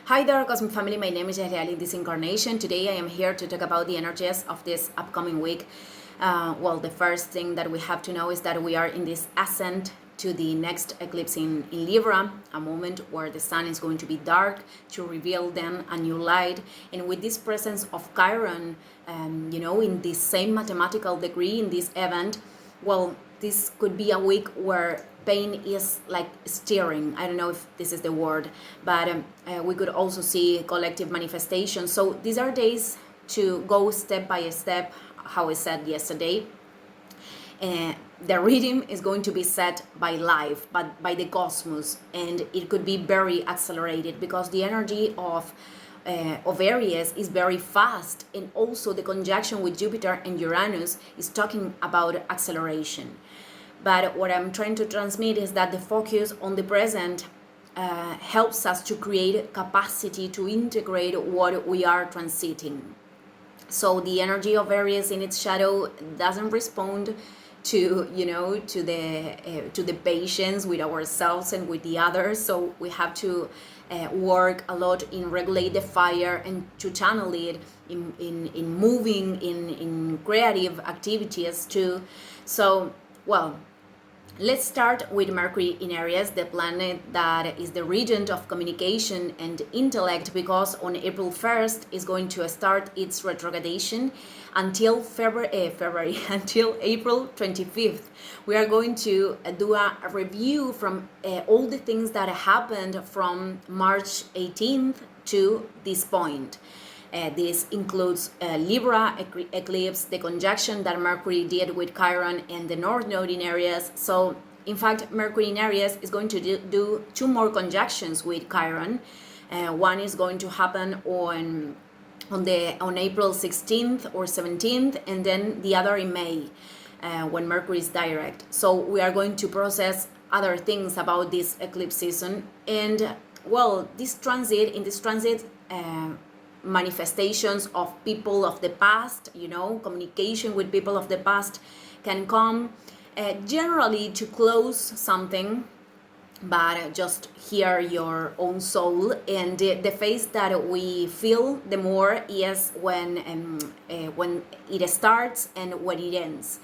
Hi there, Cosmic Family. My name is Ariel in this incarnation. Today I am here to talk about the energies of this upcoming week. The first thing that we have to know is that we are in this ascent to the next eclipse in Libra, a moment where the sun is going to be dark to reveal then a new light. And with this presence of Chiron, in the same mathematical degree in this event, this could be a week where pain is like steering. I don't know if this is the word, but we could also see collective manifestation. So these are days to go step by step, how I said yesterday. The rhythm is going to be set by life, but by the cosmos, and it could be very accelerated because the energy of Aries is very fast, and also the conjunction with Jupiter and Uranus is talking about acceleration. But what I'm trying to transmit is that the focus on the present helps us to create capacity to integrate what we are transiting. So the energy of Aries in its shadow doesn't respond to the patience with ourselves and with the others. So we have to work a lot in regulate the fire and to channel it in moving in creative activities too. So let's start with Mercury in Aries, the planet that is the regent of communication and intellect, because on April 1st is going to start its retrogradation until until April 25th. We are going to do a review from all the things that happened from March 18th to this point. This includes Libra eclipse, the conjunction that Mercury did with Chiron and the North Node in Aries. So, in fact, Mercury in Aries is going to do two more conjunctions with Chiron. One is going to happen on April 16th or 17th, and then the other in May, when Mercury is direct. So we are going to process other things about this eclipse season, and this transit. Manifestations of people of the past, communication with people of the past can come generally to close something, but just hear your own soul. And the phase that we feel the more is when it starts and when it ends.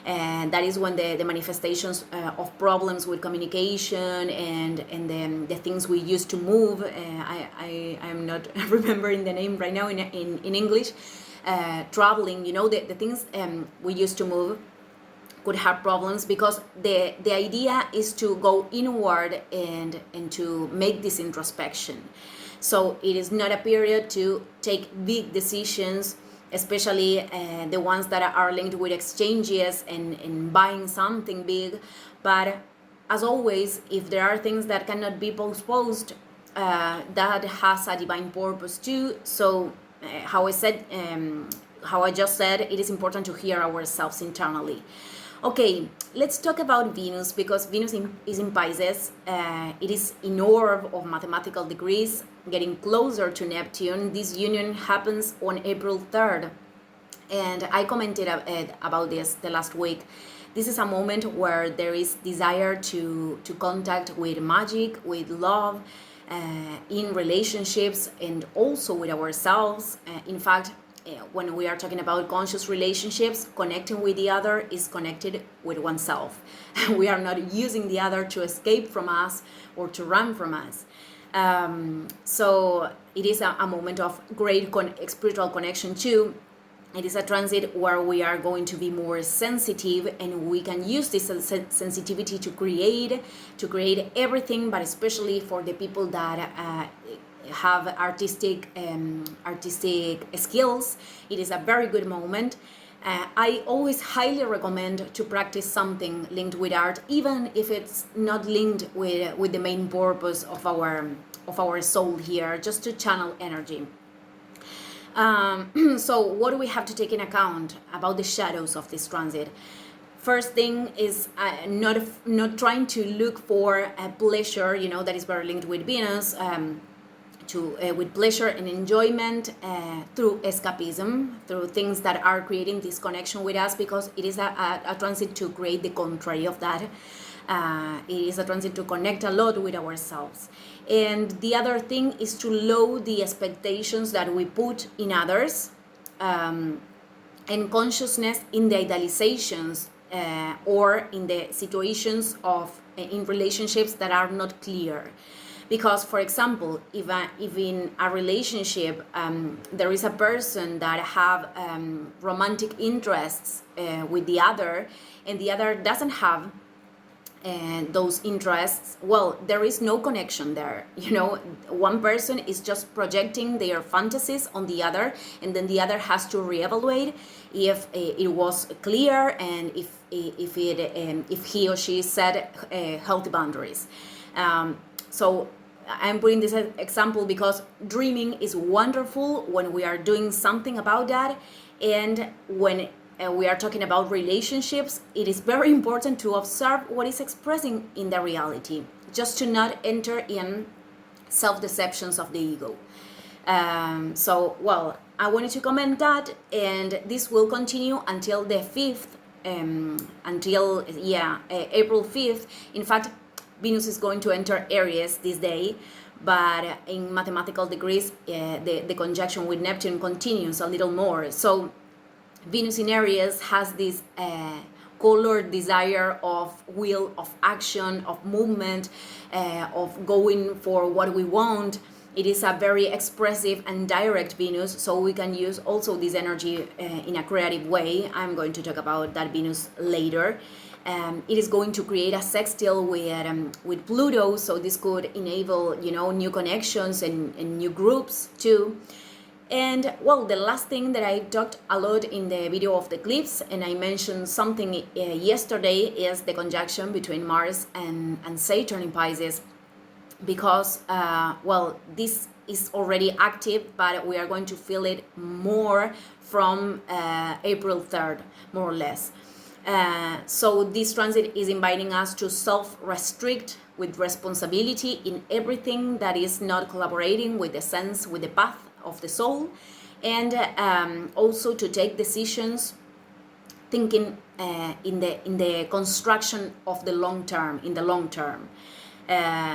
And that is when the manifestations of problems with communication and the things we used to move. I'm not remembering the name right now in English. Traveling, the things we used to move could have problems because the idea is to go inward and to make this introspection. So it is not a period to take big decisions, especially the ones that are linked with exchanges and buying something big. But as always, if there are things that cannot be postponed, that has a divine purpose too. So how I just said, it is important to hear ourselves internally. Okay, let's talk about Venus, because Venus is in Pisces. It is in orb of mathematical degrees, getting closer to Neptune. This union happens on April 3rd. And I commented about this the last week. This is a moment where there is desire to contact with magic, with love, in relationships, and also with ourselves. In fact, when we are talking about conscious relationships, connecting with the other is connected with oneself. We are not using the other to escape from us or to run from us. So it is a moment of great spiritual connection too. It is a transit where we are going to be more sensitive, and we can use this sensitivity to create everything, but especially for the people that have artistic skills. It is a very good moment. I always highly recommend to practice something linked with art, even if it's not linked with the main purpose of our soul here, just to channel energy. So what do we have to take in account about the shadows of this transit? First thing is not trying to look for a pleasure, that is very linked with Venus, with pleasure and enjoyment through escapism, through things that are creating this connection with us, because it is a transit to create the contrary of that. It is a transit to connect a lot with ourselves. And the other thing is to lower the expectations that we put in others, and consciousness in the idealizations or in the situations of in relationships that are not clear. Because, for example, if in a relationship there is a person that have romantic interests with the other, and the other doesn't have those interests, well, there is no connection there. One person is just projecting their fantasies on the other, and then the other has to reevaluate if it was clear and if he or she set healthy boundaries. So I'm bringing this example because dreaming is wonderful when we are doing something about that, and when we are talking about relationships, it is very important to observe what is expressing in the reality, just to not enter in self-deceptions of the ego. So, well, I wanted to comment that, and this will continue until the 5th, April 5th. In fact, Venus is going to enter Aries this day, but in mathematical degrees, the conjunction with Neptune continues a little more. So Venus in Aries has this colored desire of will, of action, of movement, of going for what we want. It is a very expressive and direct Venus, so we can use also this energy in a creative way. I'm going to talk about that Venus later. It is going to create a sextile with Pluto, so this could enable, new connections and new groups too. And, well, the last thing that I talked a lot in the video of the eclipse, and I mentioned something yesterday, is the conjunction between Mars and Saturn in Pisces. Because, this is already active, but we are going to feel it more from April 3rd, more or less. So this transit is inviting us to self-restrict with responsibility in everything that is not collaborating with the sense, with the path of the soul, and also to take decisions thinking in the construction of the long term, in the long term.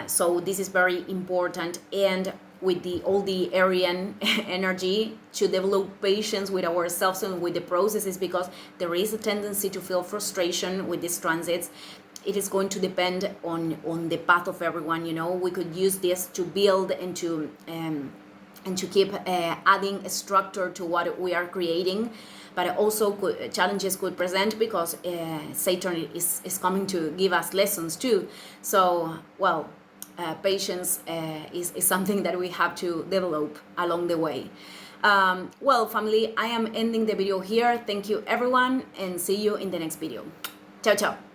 So this is very important, and with all the Aryan energy, to develop patience with ourselves and with the processes, because there is a tendency to feel frustration with these transits. It is going to depend on the path of everyone. We could use this to build and to keep adding a structure to what we are creating, but also challenges could present because Saturn is coming to give us lessons too. So, well, patience is something that we have to develop along the way. Well, family, I am ending the video here. Thank you, everyone, and see you in the next video. Ciao, ciao.